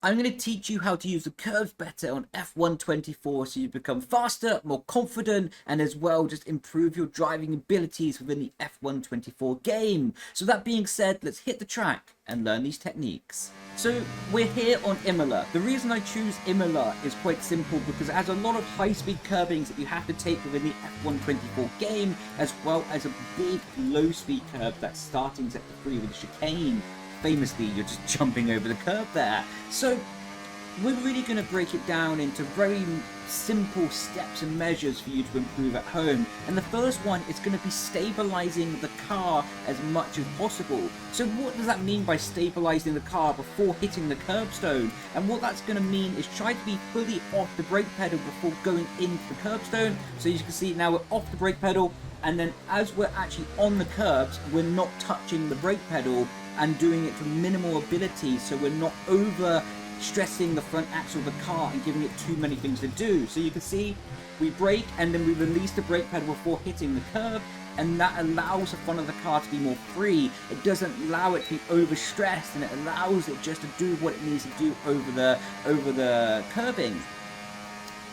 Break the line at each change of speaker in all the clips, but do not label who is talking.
I'm going to teach you how to use the curves better on F124 so you become faster, more confident, and as well just improve your driving abilities within the F124 game. So that being said, let's hit the track and learn these techniques. So we're here on Imola. The reason I choose Imola is quite simple because it has a lot of high-speed curbings that you have to take within the F124 game, as well as a big low-speed curb that's starting sector 3 with the chicane. Famously, you're just jumping over the curb there. So we're really going to break it down into very simple steps and measures for you to improve at home. And the first one is going to be stabilizing the car as much as possible. So what does that mean by stabilizing the car before hitting the curbstone? And what that's going to mean is try to be fully off the brake pedal before going into the curbstone. So as you can see now we're off the brake pedal, and then as we're actually on the curbs, we're not touching the brake pedal and doing it to minimal ability, so we're not over stressing the front axle of the car and giving it too many things to do. So you can see we brake and then we release the brake pedal before hitting the curb, and that allows the front of the car to be more free. It doesn't allow it to be overstressed, and it allows it just to do what it needs to do over the curbing.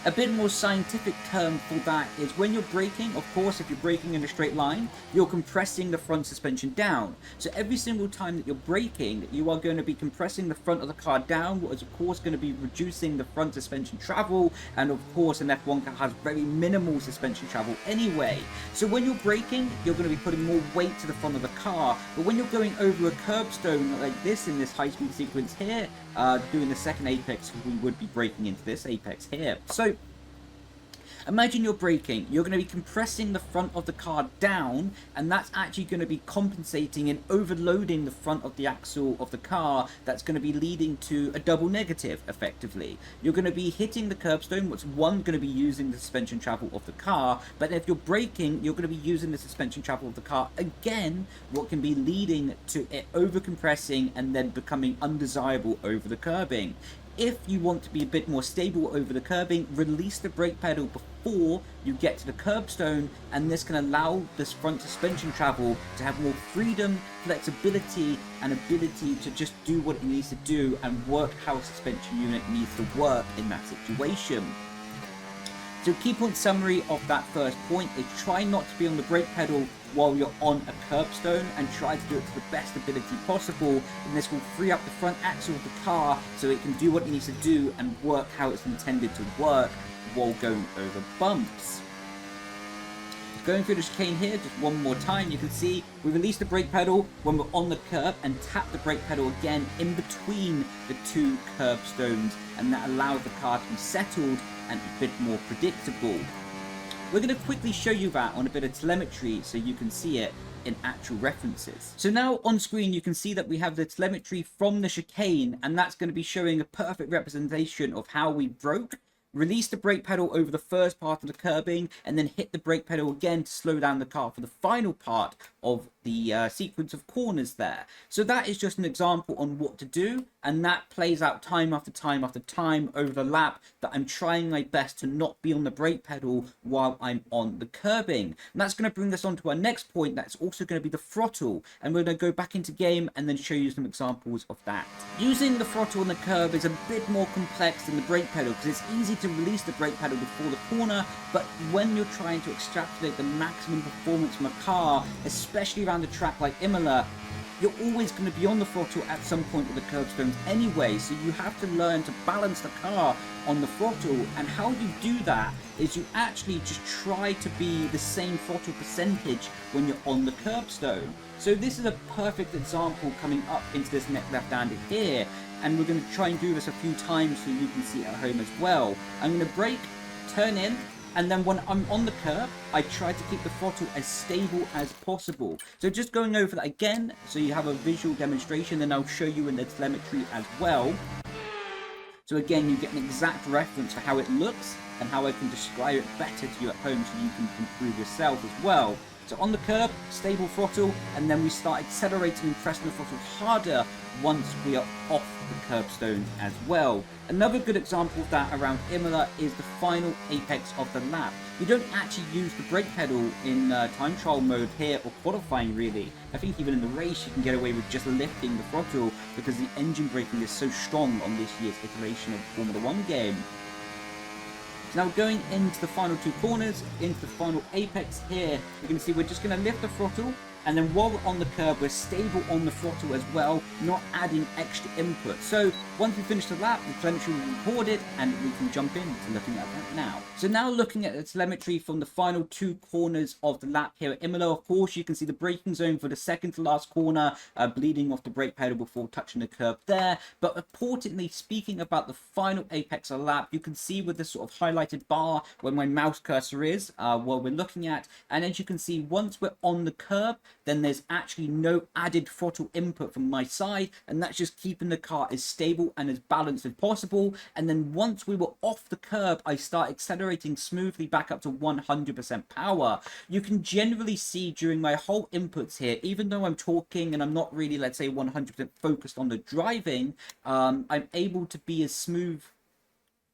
A bit more scientific term for that is when you're braking, of course, if you're braking in a straight line, you're compressing the front suspension down. So every single time that you're braking, you are going to be compressing the front of the car down, what is of course going to be reducing the front suspension travel, and of course an F1 car has very minimal suspension travel anyway. So when you're braking, you're going to be putting more weight to the front of the car, but when you're going over a curbstone like this in this high-speed sequence here, doing the second apex, we would be braking into this apex here. So imagine you're braking, you're going to be compressing the front of the car down, and that's actually going to be compensating and overloading the front of the axle of the car. That's going to be leading to a double negative, effectively. You're going to be hitting the curbstone, which one, going to be using the suspension travel of the car, but if you're braking, you're going to be using the suspension travel of the car again, what can be leading to it over compressing and then becoming undesirable over the curbing. If you want to be a bit more stable over the curbing, release the brake pedal before you get to the curbstone, and this can allow this front suspension travel to have more freedom, flexibility, and ability to just do what it needs to do and work how a suspension unit needs to work in that situation. So key point summary of that first point is try not to be on the brake pedal while you're on a curbstone, and try to do it to the best ability possible, and this will free up the front axle of the car so it can do what it needs to do and work how it's intended to work while going over bumps. Going through the chicane here just one more time, you can see we release the brake pedal when we're on the curb and tap the brake pedal again in between the two curbstones, and that allows the car to be settled and a bit more predictable. We're going to quickly show you that on a bit of telemetry so you can see it in actual references. So now on screen you can see that we have the telemetry from the chicane, and that's going to be showing a perfect representation of how we broke, release the brake pedal over the first part of the curbing, and then hit the brake pedal again to slow down the car for the final part of the sequence of corners there. So that is just an example on what to do, and that plays out time after time after time over the lap, that I'm trying my best to not be on the brake pedal while I'm on the curbing. And that's going to bring us on to our next point. That's also going to be the throttle, and we're going to go back into game and then show you some examples of that. Using the throttle on the curb is a bit more complex than the brake pedal, because it's easy to release the brake pedal before the corner, but when you're trying to extrapolate the maximum performance from a car, especially around a track like Imola, you're always going to be on the throttle at some point with the curbstones anyway, so you have to learn to balance the car on the throttle. And how you do that is you actually just try to be the same throttle percentage when you're on the curbstone. So this is a perfect example coming up into this neck left-handed here, and we're going to try and do this a few times so you can see it at home as well. I'm going to brake, turn in, and then when I'm on the curb, I try to keep the throttle as stable as possible. So just going over that again, so you have a visual demonstration, and I'll show you in the telemetry as well. So again, you get an exact reference for how it looks and how I can describe it better to you at home so you can improve yourself as well. So on the curb, stable throttle, and then we start accelerating and pressing the throttle harder once we are off the curbstone as well. Another good example of that around Imola is the final apex of the lap. You don't actually use the brake pedal in time trial mode here or qualifying really. I think even in the race you can get away with just lifting the throttle because the engine braking is so strong on this year's iteration of the Formula 1 game. So now going into the final 2 corners, into the final apex here, you can see we're just going to lift the throttle, and then while we're on the curb, we're stable on the throttle as well, not adding extra input. So once we finish the lap, the telemetry will be recorded, and we can jump into looking at that now. So now looking at the telemetry from the final 2 corners of the lap here at Imola, of course, you can see the braking zone for the second to last corner, bleeding off the brake pedal before touching the curb there. But importantly, speaking about the final apex of the lap, you can see with this sort of highlighted bar where my mouse cursor is, what we're looking at. And as you can see, once we're on the curb, then there's actually no added throttle input from my side, and that's just keeping the car as stable and as balanced as possible. And then once we were off the curb, I start accelerating smoothly back up to 100% power. You can generally see during my whole inputs here, even though I'm talking and I'm not really, let's say, 100% focused on the driving, I'm able to be as smooth.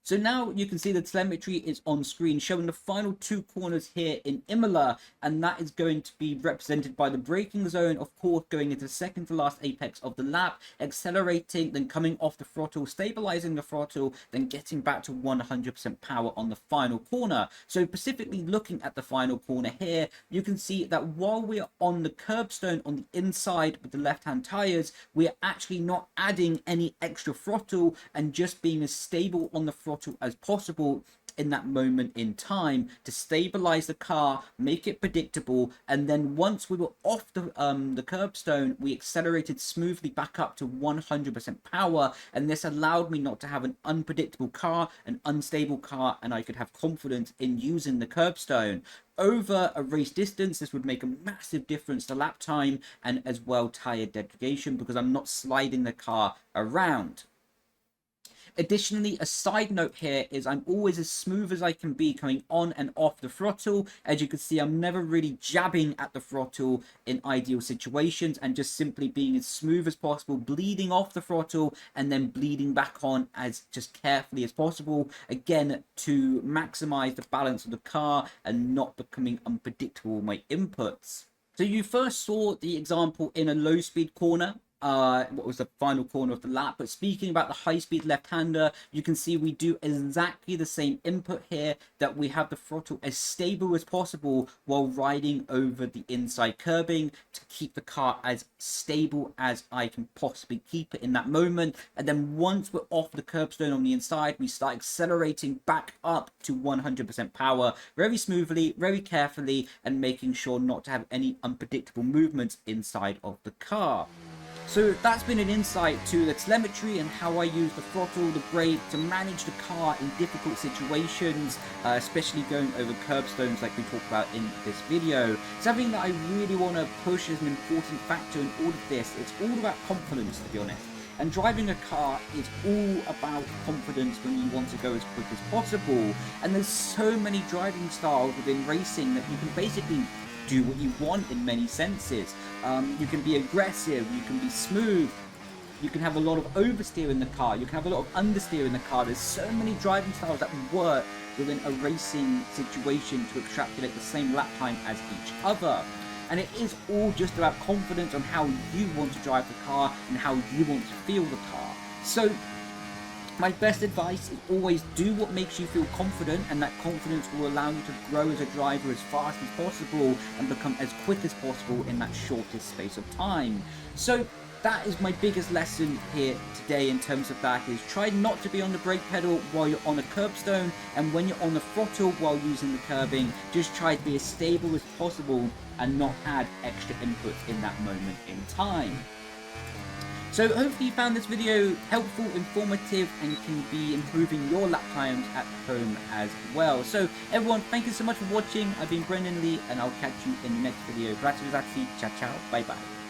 So now you can see the telemetry is on screen showing the final 2 corners here in Imola, and that is going to be represented by the braking zone, of course, going into the second to last apex of the lap, accelerating, then coming off the throttle, stabilizing the throttle, then getting back to 100% power on the final corner. So specifically looking at the final corner here, you can see that while we are on the curbstone on the inside with the left-hand tires, we are actually not adding any extra throttle and just being as stable on the throttle as possible in that moment in time to stabilize the car, make it predictable. And then once we were off the curbstone, we accelerated smoothly back up to 100% power, and this allowed me not to have an unpredictable car, an unstable car, and I could have confidence in using the curbstone. Over a race distance, this would make a massive difference to lap time and as well tire degradation because I'm not sliding the car around. Additionally, a side note here is I'm always as smooth as I can be coming on and off the throttle. As you can see, I'm never really jabbing at the throttle in ideal situations and just simply being as smooth as possible, bleeding off the throttle and then bleeding back on as just carefully as possible. Again, to maximize the balance of the car and not becoming unpredictable with my inputs. So you first saw the example in a low speed corner. What was the final corner of the lap, but speaking about the high-speed left-hander, you can see we do exactly the same input here, that we have the throttle as stable as possible while riding over the inside curbing to keep the car as stable as I can possibly keep it in that moment. And then once we're off the curbstone on the inside, we start accelerating back up to 100% power very smoothly, very carefully, and making sure not to have any unpredictable movements inside of the car. So that's been an insight to the telemetry and how I use the throttle, the brake to manage the car in difficult situations, especially going over curbstones like we talked about in this video. Something that I really want to push as an important factor in all of this. It's all about confidence, to be honest. And driving a car is all about confidence when you want to go as quick as possible. And there's so many driving styles within racing that you can basically do what you want in many senses. You can be aggressive, you can be smooth, you can have a lot of oversteer in the car, you can have a lot of understeer in the car. There's so many driving styles that work within a racing situation to extrapolate the same lap time as each other. And it is all just about confidence on how you want to drive the car and how you want to feel the car. So my best advice is always do what makes you feel confident, and that confidence will allow you to grow as a driver as fast as possible and become as quick as possible in that shortest space of time. So that is my biggest lesson here today in terms of that, is try not to be on the brake pedal while you're on a curbstone, and when you're on the throttle while using the curbing, just try to be as stable as possible and not add extra inputs in that moment in time. So hopefully you found this video helpful, informative, and can be improving your lap times at home as well. So everyone, thank you so much for watching. I've been Brendon, Leigh, and I'll catch you in the next video. Grazie, ciao ciao, bye bye.